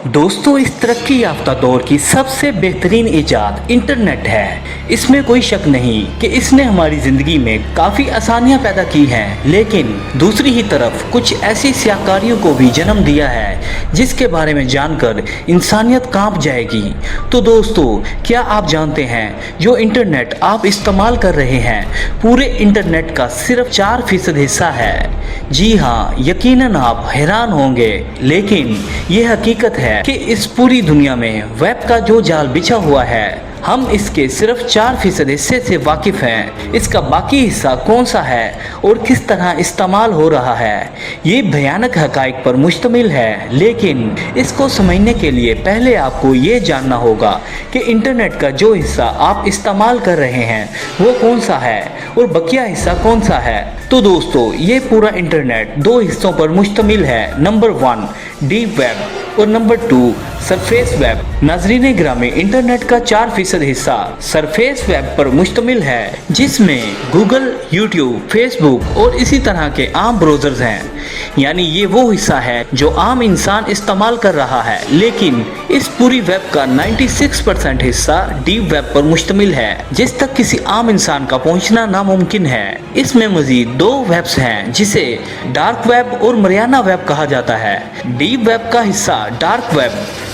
दोस्तों, इस तरक्की याफ्ता दौर की सबसे बेहतरीन इजाद इंटरनेट है। इसमें कोई शक नहीं कि इसने हमारी ज़िंदगी में काफ़ी आसानियां पैदा की हैं, लेकिन दूसरी ही तरफ कुछ ऐसी सियाकारियों को भी जन्म दिया है जिसके बारे में जानकर इंसानियत कांप जाएगी। तो दोस्तों, क्या आप जानते हैं जो इंटरनेट आप इस्तेमाल कर रहे हैं पूरे इंटरनेट का सिर्फ 4% हिस्सा है। जी हाँ, यकीनन आप हैरान होंगे, लेकिन ये हकीकत है कि इस पूरी दुनिया में वेब का जो जाल बिछा हुआ है, हम इसके सिर्फ 4% हिस्से से वाकिफ हैं। इसका बाकी हिस्सा कौन सा है और किस तरह इस्तेमाल हो रहा है, ये भयानक हकाइक पर मुश्तमिल है। लेकिन इसको समझने के लिए पहले आपको ये जानना होगा कि इंटरनेट का जो हिस्सा आप इस्तेमाल कर रहे हैं वो कौन सा है और बकिया हिस्सा कौन सा है। तो दोस्तों, ये पूरा इंटरनेट दो हिस्सों पर मुश्तमिल है। नंबर 1 डीप वेब और नंबर 2 सरफेस वेब। नाज़रीन गिरामी, इंटरनेट का 4% हिस्सा सरफेस वेब पर मुश्तमिल है, जिसमें गूगल, यूट्यूब, फेसबुक और इसी तरह के आम ब्राउज़र्स हैं। यानी ये वो हिस्सा है जो आम इंसान इस्तेमाल कर रहा है। लेकिन इस पूरी वेब का 96% हिस्सा डीप वेब पर मुश्तमिल है, जिस तक किसी आम इंसान का पहुंचना नामुमकिन है। इसमें मजीद 2 वेब्स हैं, जिसे डार्क वेब और मरियाना वेब कहा जाता है। डीप वेब का हिस्सा डार्क वेब,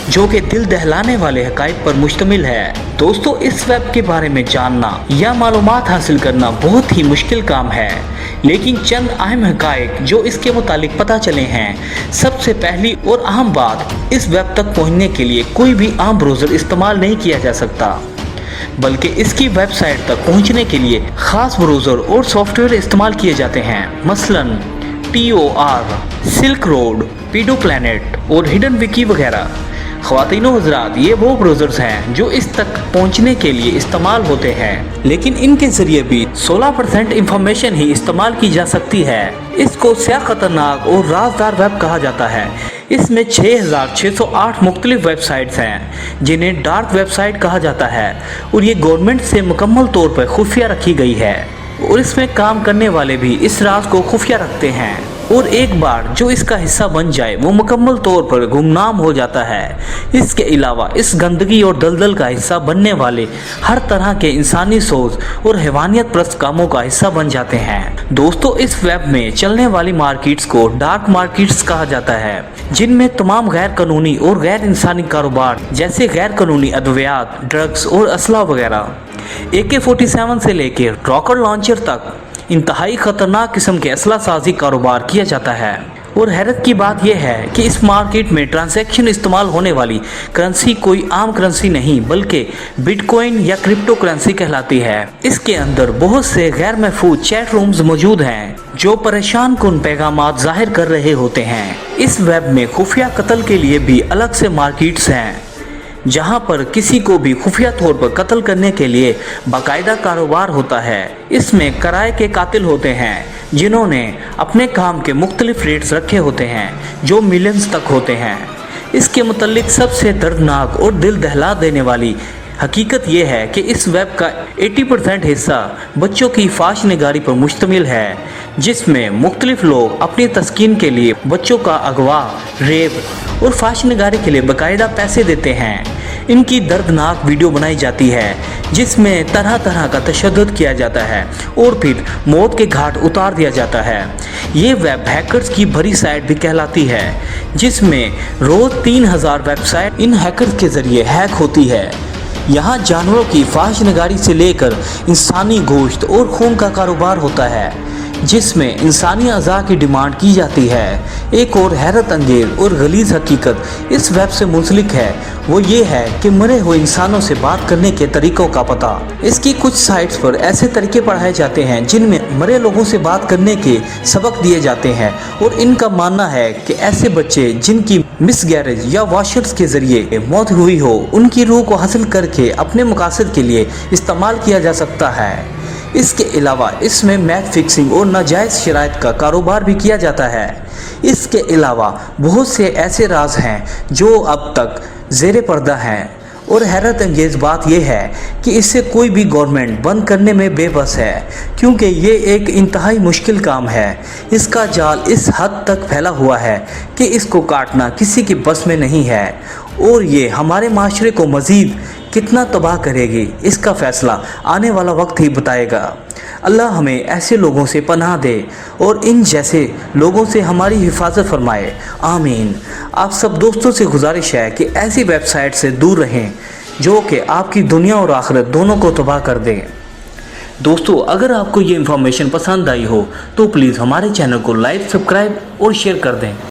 जो कि दिल दहलाने वाले हकाइक पर मुश्तमिल है। दोस्तों, इस वेब के बारे में जानना या मालूमात हासिल करना बहुत ही मुश्किल काम है, लेकिन चंद अहम हकाइक जो इसके मुतालिक पता चले हैं। सबसे पहली और अहम बात, इस वेब तक पहुंचने के लिए कोई भी आम ब्राउज़र इस्तेमाल नहीं किया जा सकता, बल्कि इसकी वेबसाइट तक पहुंचने के लिए ख़ास ब्राउज़र और सॉफ्टवेयर इस्तेमाल किए जाते हैं। मसलन TOR, सिल्क रोड, पीडो प्लैनेट और हिडन विकी वगैरह। ख़वातीनो हज़रात, ये वो ब्राउज़र्स हैं जो इस तक पहुंचने के लिए इस्तेमाल होते हैं, लेकिन इनके ज़रिए भी 16% इंफॉर्मेशन ही इस्तेमाल की जा सकती है। इसको स्या ख़तरनाक और राजदार वेब कहा जाता है। इसमें 6608 मुख्तलिफ वेबसाइट्स हैं, जिन्हें डार्क वेबसाइट कहा जाता है, और ये गवर्नमेंट से मुकम्मल तौर पर खुफिया रखी गई है, और इसमें काम करने वाले भी इस राज को खुफिया रखते हैं, और एक बार जो इसका हिस्सा बन जाए वो मुकम्मल तौर पर गुमनाम हो जाता है। इसके अलावा इस गंदगी और दलदल का हिस्सा बनने वाले हर तरह के इंसानी सोच और हैवानियत प्रस्त कामों का हिस्सा बन जाते हैं। दोस्तों, इस वेब में चलने वाली मार्केट्स को डार्क मार्केट्स कहा जाता है, जिनमें तमाम गैर कानूनी और गैर इंसानी कारोबार, जैसे गैर कानूनी अद्वियात, ड्रग्स और असला वगैरह, AK-47 से लेकर रॉकेट लॉन्चर तक इंतहाई ख़तरनाक किस्म के असला साजी कारोबार किया जाता है। और हैरत की बात यह है कि इस मार्केट में ट्रांजैक्शन इस्तेमाल होने वाली करेंसी कोई आम करेंसी नहीं, बल्कि बिटकॉइन या क्रिप्टो करेंसी कहलाती है। इसके अंदर बहुत से गैर महफूज चैट रूम्स मौजूद हैं जो परेशान कुन पैगामात जाहिर कर रहे होते हैं। इस वेब में खुफिया कत्ल के लिए भी अलग से मार्केट्स हैं, जहां पर किसी को भी खुफिया तौर पर कत्ल करने के लिए बाकायदा कारोबार होता है। इसमें किराए के कातिल होते हैं, जिन्होंने अपने काम के मुख्तलिफ रेट्स रखे होते हैं, जो मिलियंस तक होते हैं। इसके मुतल्लिक सबसे दर्दनाक और दिल दहला देने वाली हकीकत यह है कि इस वेब का 80% हिस्सा बच्चों की फाश निगारी पर मुश्तमिल है, जिसमें मुख्तलिफ लोग अपनी तस्कीन के लिए बच्चों का अगवा, रेप और फाश निगारी के लिए बाकायदा पैसे देते हैं। इनकी दर्दनाक वीडियो बनाई जाती है, जिसमें तरह तरह का तशद्दुद किया जाता है और फिर मौत के घाट उतार दिया जाता है। ये वेब हैकर्स की भरी साइट भी कहलाती है, जिसमें रोज़ 3000 वेबसाइट इन हैकर्स के ज़रिए हैक होती है। यहाँ जानवरों की फाश निगारी से लेकर इंसानी गोश्त और खून का कारोबार होता है, जिसमें इंसानी अज़ा की डिमांड की जाती है। एक और हैरत अंगेज और गलीज़ हकीकत इस वेब से मुंसलिक है, वो ये है कि मरे हुए इंसानों से बात करने के तरीक़ों का पता। इसकी कुछ साइट्स पर ऐसे तरीके पढ़ाए जाते हैं जिनमें मरे लोगों से बात करने के सबक दिए जाते हैं, और इनका मानना है कि ऐसे बच्चे जिनकी मिसगैरेज या वॉशर्स के ज़रिए मौत हुई हो, उनकी रूह को हासिल करके अपने मकासद के लिए इस्तेमाल किया जा सकता है। इसके अलावा इसमें मैच फिक्सिंग और नाजायज़ शराइत का कारोबार भी किया जाता है। इसके अलावा बहुत से ऐसे राज हैं जो अब तक ज़ेरे पर्दा हैं, اور حیرت انگیز بات یہ ہے کہ اسے کوئی بھی گورنمنٹ بند کرنے میں بے بس ہے، کیونکہ یہ ایک انتہائی مشکل کام ہے۔ اس کا جال اس حد تک پھیلا ہوا ہے کہ اس کو کاٹنا کسی کی بس میں نہیں ہے، اور یہ ہمارے معاشرے کو مزید کتنا تباہ کرے گی، اس کا فیصلہ آنے والا وقت ہی بتائے گا۔ اللہ ہمیں ایسے لوگوں سے پناہ دے اور ان جیسے لوگوں سے ہماری حفاظت فرمائے، آمین۔ آپ سب دوستوں سے گزارش ہے کہ ایسی ویب سائٹ سے دور رہیں جو کہ آپ کی دنیا اور آخرت دونوں کو تباہ کر دیں۔ دوستو، اگر آپ کو یہ انفارمیشن پسند آئی ہو تو پلیز ہمارے چینل کو لائک، سبسکرائب اور شیئر کر دیں۔